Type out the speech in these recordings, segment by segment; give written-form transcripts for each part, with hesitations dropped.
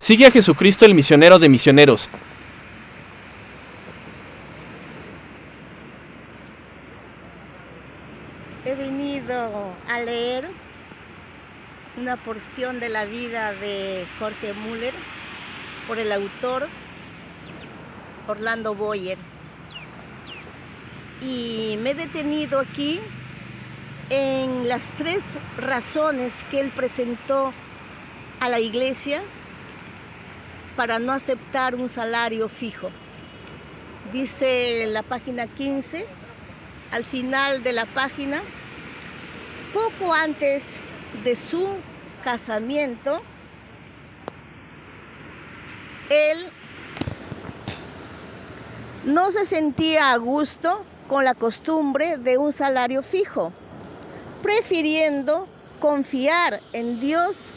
Sigue a Jesucristo, el misionero de misioneros. He venido a leer una porción de la vida de Jorge Müller por el autor Orlando Boyer. Y me he detenido aquí en las 3 razones que él presentó a la iglesia para no aceptar un salario fijo. Dice en la página 15, al final de la página, poco antes de su casamiento, él no se sentía a gusto con la costumbre de un salario fijo, prefiriendo confiar en Dios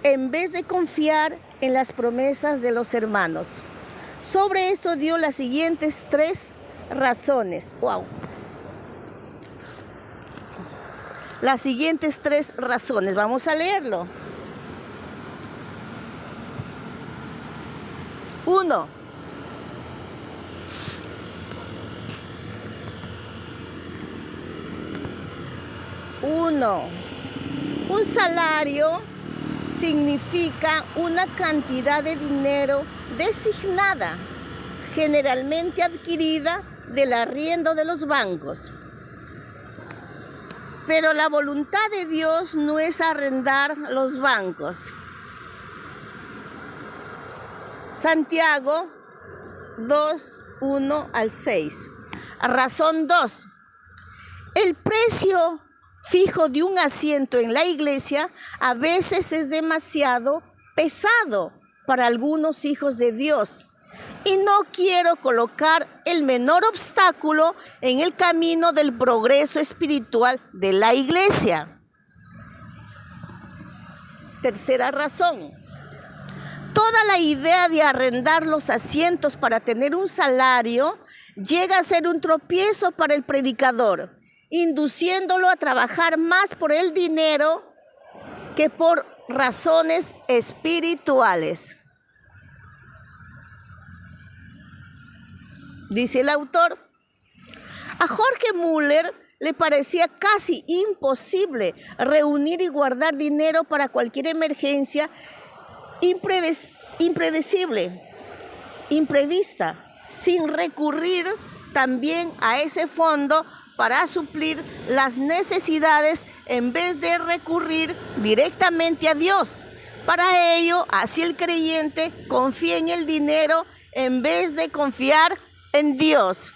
en vez de confiar en las promesas de los hermanos. Sobre esto dio las siguientes 3 razones. ¡Wow! Las siguientes 3 razones. Vamos a leerlo. 1. Un salario significa una cantidad de dinero designada, generalmente adquirida del arriendo de los bancos. Pero la voluntad de Dios no es arrendar los bancos. Santiago 2, 1 al 6. Razón 2. El precio fijo de un asiento en la iglesia a veces es demasiado pesado para algunos hijos de Dios. Y no quiero colocar el menor obstáculo en el camino del progreso espiritual de la iglesia. Tercera razón. Toda la idea de arrendar los asientos para tener un salario llega a ser un tropiezo para el predicador, induciéndolo a trabajar más por el dinero que por razones espirituales. Dice el autor, a Jorge Müller le parecía casi imposible reunir y guardar dinero para cualquier emergencia impredecible, imprevista, sin recurrir también a ese fondo para suplir las necesidades en vez de recurrir directamente a Dios. Para ello, así el creyente confía en el dinero en vez de confiar en Dios.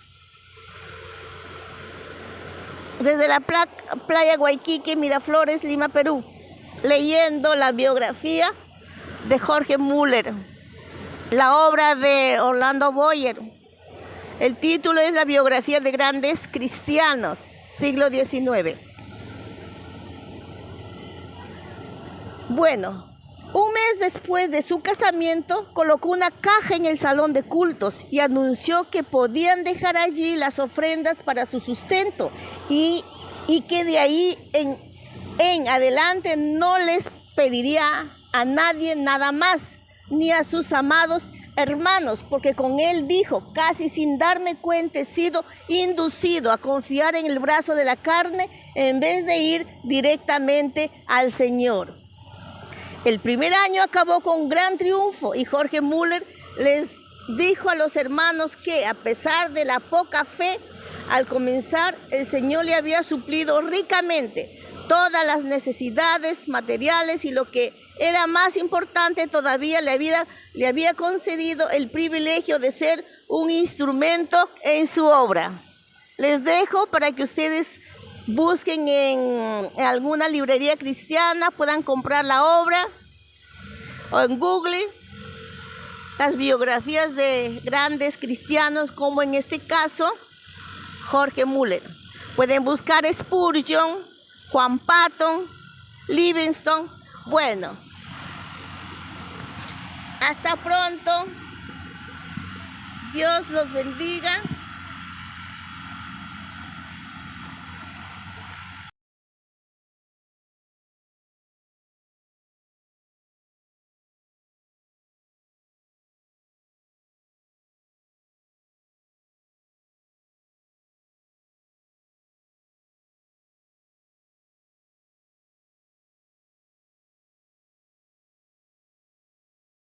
Desde la playa Guayquique, Miraflores, Lima, Perú, leyendo la biografía de Jorge Müller, la obra de Orlando Boyer. El título es La biografía de grandes cristianos, siglo XIX. Bueno, un mes después de su casamiento, colocó una caja en el salón de cultos y anunció que podían dejar allí las ofrendas para su sustento y que de ahí en adelante no les pediría a nadie nada más, ni a sus amados hermanos, porque con él dijo, casi sin darme cuenta he sido inducido a confiar en el brazo de la carne en vez de ir directamente al Señor. El primer año acabó con gran triunfo y Jorge Müller les dijo a los hermanos que a pesar de la poca fe, al comenzar el Señor le había suplido ricamente todas las necesidades materiales y lo que era más importante todavía le había concedido el privilegio de ser un instrumento en su obra. Les dejo para que ustedes busquen en alguna librería cristiana, puedan comprar la obra o en Google las biografías de grandes cristianos como en este caso Jorge Müller. Pueden buscar Spurgeon, Juan Patton, Livingstone. Bueno, hasta pronto. Dios los bendiga.